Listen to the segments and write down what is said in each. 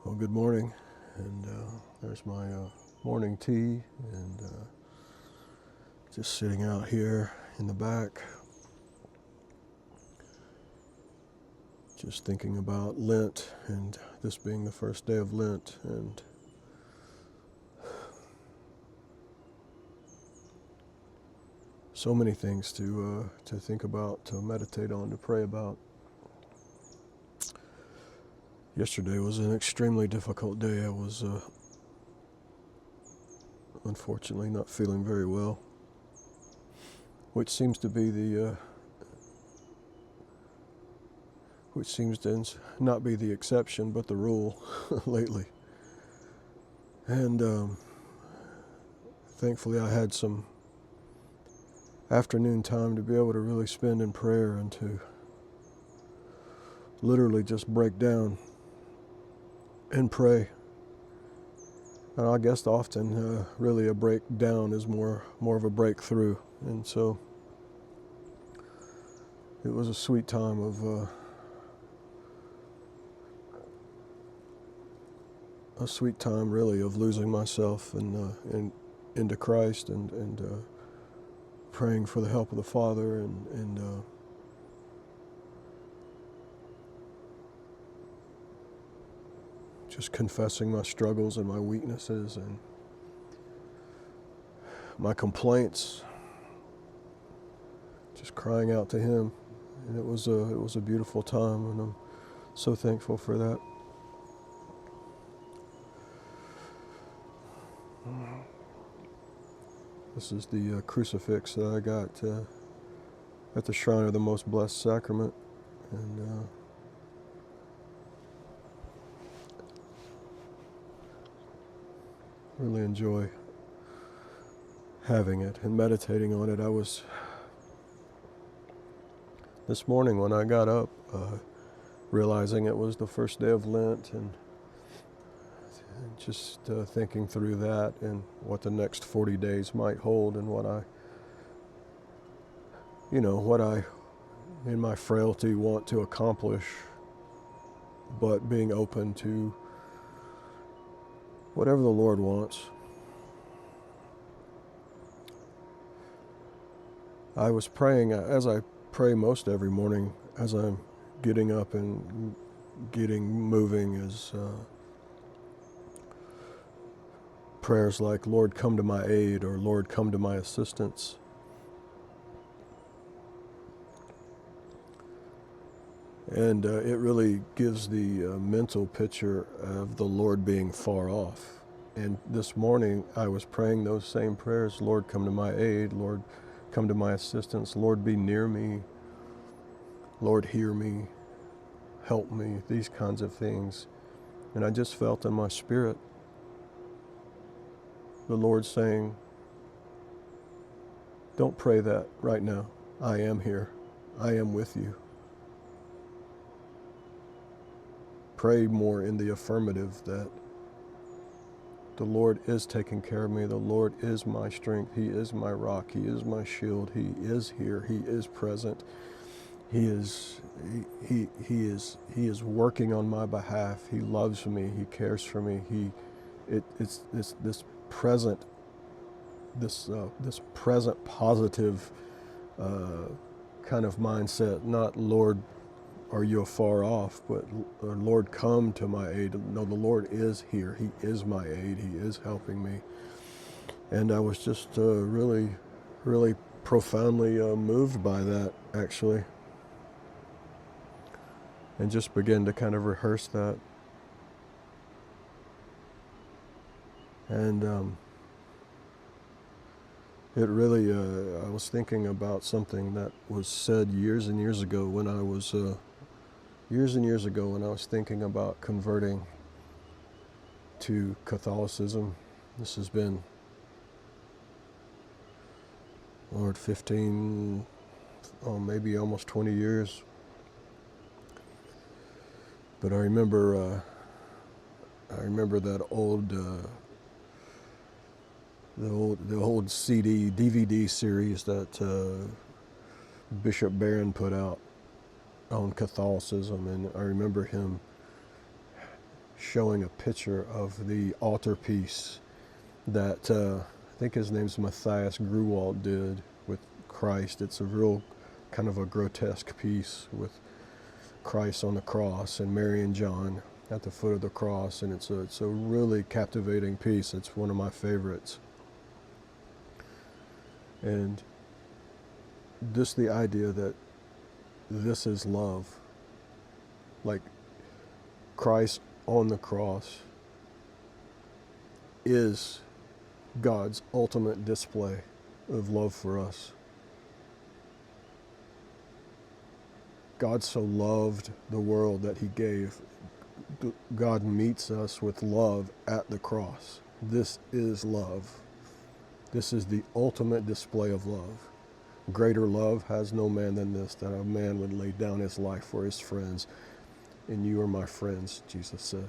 Well, good morning, and there's my morning tea, and just sitting out here in the back, just thinking about Lent, and this being the first day of Lent, and so many things to think about, to meditate on, to pray about. Yesterday was an extremely difficult day. I was unfortunately not feeling very well, which seems to be which seems to not be the exception but the rule lately. And thankfully I had some afternoon time to be able to really spend in prayer and to literally just break down and pray. And I guess often really a breakdown is more of a breakthrough. And so it was a sweet time of really of losing myself and into Christ and praying for the help of the Father and just confessing my struggles and my weaknesses and my complaints, just crying out to Him. And it was a beautiful time, and I'm so thankful for that. This is the crucifix that I got at the Shrine of the Most Blessed Sacrament, and really enjoy having it and meditating on it. I was, this morning when I got up, realizing it was the first day of Lent, and just thinking through that and what the next 40 days might hold, and what I, in my frailty, want to accomplish, but being open to whatever the Lord wants. I was praying, as I pray most every morning, as I'm getting up and getting moving, is prayers like, Lord, come to my aid, or Lord, come to my assistance. And it really gives the mental picture of the Lord being far off. And this morning I was praying those same prayers, Lord, come to my aid, Lord, come to my assistance, Lord, be near me, Lord, hear me, help me, these kinds of things. And I just felt in my spirit the Lord saying, don't pray that right now. I am here. I am with you. Pray more in the affirmative that the Lord is taking care of me. The Lord is my strength. He is my rock. He is my shield. He is here. He is present. He is working on my behalf. He loves me. He cares for me. It's this present positive kind of mindset. Not, Lord, are you afar off, but Lord, come to my aid. No, the Lord is here. He is my aid. He is helping me. And I was just really, really profoundly moved by that, actually. And just began to kind of rehearse that. And it really, I was thinking about something that was said years and years ago when I was thinking about converting to Catholicism. This has been, Lord, 15, maybe almost 20 years. But I remember that old, the old CD, DVD series that Bishop Barron put out on Catholicism, and I remember him showing a picture of the altarpiece that I think his name's Matthias Gruwald did with Christ. It's a real kind of a grotesque piece with Christ on the cross and Mary and John at the foot of the cross, and it's a really captivating piece. It's one of my favorites. And just the idea that this is love, like Christ on the cross is God's ultimate display of love for us. God so loved the world that he gave. God meets us with love at the cross. This is love. This is the ultimate display of love. Greater love has no man than this, that a man would lay down his life for his friends. And you are my friends, Jesus said.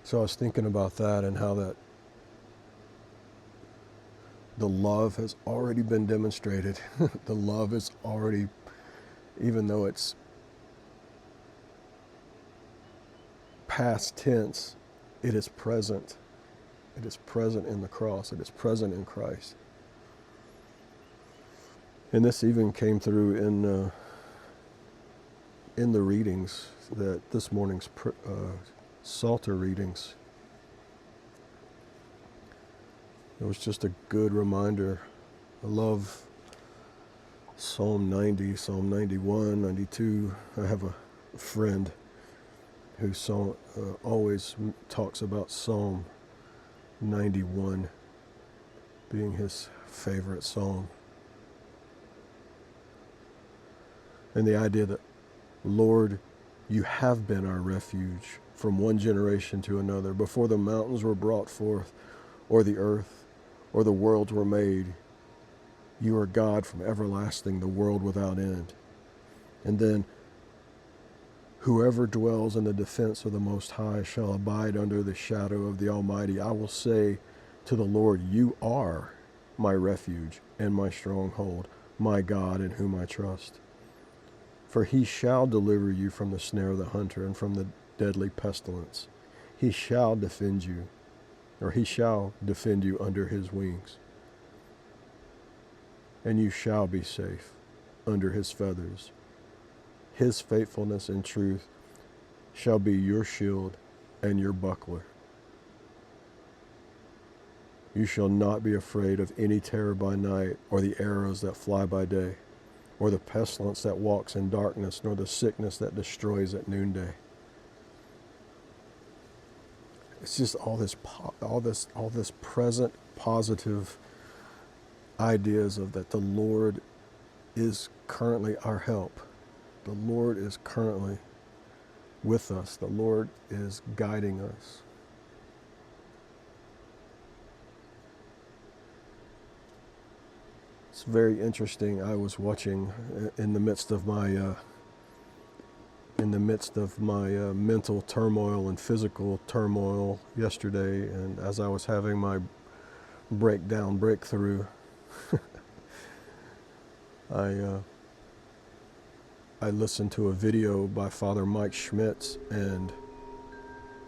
So I was thinking about that and how that the love has already been demonstrated. The love is already, even though it's past tense, it is present. It is present in the cross. It is present in Christ. And this even came through in the readings, that this morning's Psalter readings. It was just a good reminder. I love Psalm 90, Psalm 91, 92. I have a friend who always talks about Psalm 91 being his favorite psalm. And the idea that, Lord, you have been our refuge from one generation to another. Before the mountains were brought forth, or the earth, or the worlds were made, you are God from everlasting, the world without end. And then, whoever dwells in the defense of the Most High shall abide under the shadow of the Almighty. I will say to the Lord, you are my refuge and my stronghold, my God in whom I trust. For he shall deliver you from the snare of the hunter and from the deadly pestilence. He shall defend you, or he shall defend you under his wings. And you shall be safe under his feathers. His faithfulness and truth shall be your shield and your buckler. You shall not be afraid of any terror by night, or the arrows that fly by day, or the pestilence that walks in darkness, nor the sickness that destroys at noonday. It's just all this present positive ideas of that the Lord is currently our help. The Lord is currently with us. The Lord is guiding us. It's very interesting. I was watching in the midst of my mental turmoil and physical turmoil yesterday, and as I was having my breakthrough, I listened to a video by Father Mike Schmitz and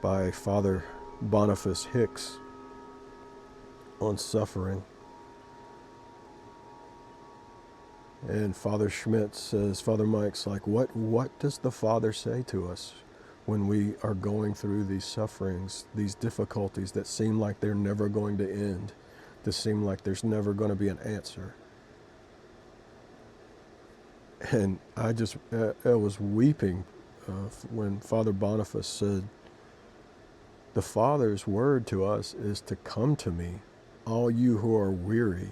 by Father Boniface Hicks on suffering. And Father Schmitz says, Father Mike's like, what does the Father say to us when we are going through these sufferings, these difficulties that seem like they're never going to end, that seem like there's never going to be an answer? And I was weeping when Father Boniface said, the Father's word to us is to come to me, all you who are weary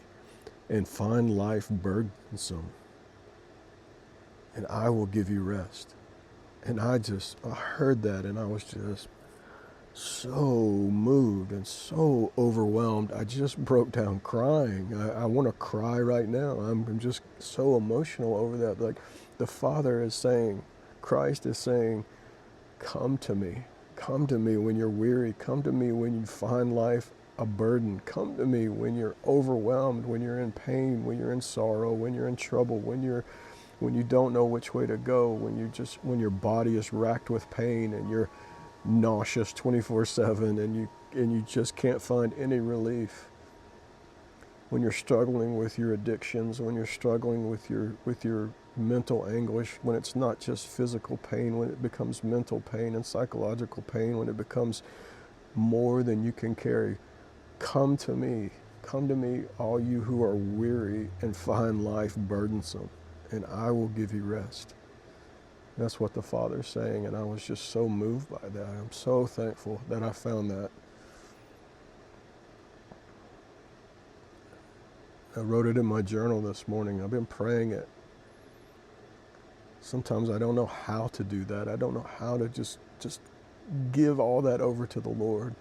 and find life burdensome, and I will give you rest. And I heard that, and I was just so moved and so overwhelmed. I just broke down crying. I want to cry right now. I'm just so emotional over that. Like, the Father is saying, Christ is saying, come to me. Come to me when you're weary. Come to me when you find life a burden. Come to me when you're overwhelmed, when you're in pain, when you're in sorrow, when you're in trouble, when you don't know which way to go, when your body is racked with pain and you're nauseous 24/7 and you just can't find any relief. When you're struggling with your addictions, when you're struggling with your mental anguish, when it's not just physical pain, when it becomes mental pain and psychological pain, when it becomes more than you can carry, come to me. Come to me, all you who are weary and find life burdensome, and I will give you rest. That's what the Father's saying, and I was just so moved by that. I'm so thankful that I found that. I wrote it in my journal this morning. I've been praying it. Sometimes I don't know how to do that. I don't know how to just give all that over to the Lord.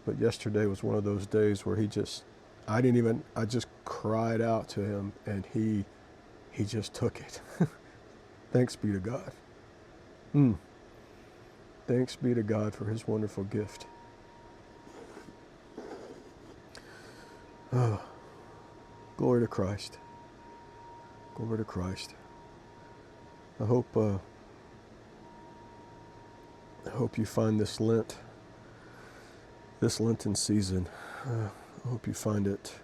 But yesterday was one of those days where I just cried out to him, and he just took it. Thanks be to God. Thanks be to God for his wonderful gift. Oh, glory to Christ. Glory to Christ. I hope you find this Lenten season, I hope you find it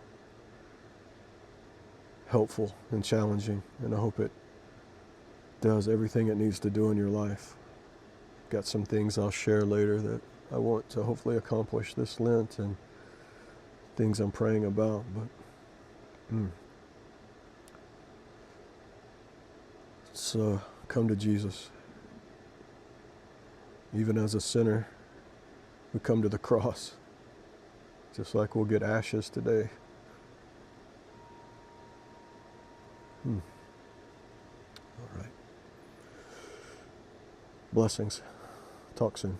helpful and challenging, and I hope it does everything it needs to do in your life. Got some things I'll share later that I want to hopefully accomplish this Lent, and things I'm praying about, but so come to Jesus. Even as a sinner, we come to the cross, just like we'll get ashes today. All right. Blessings. Talk soon.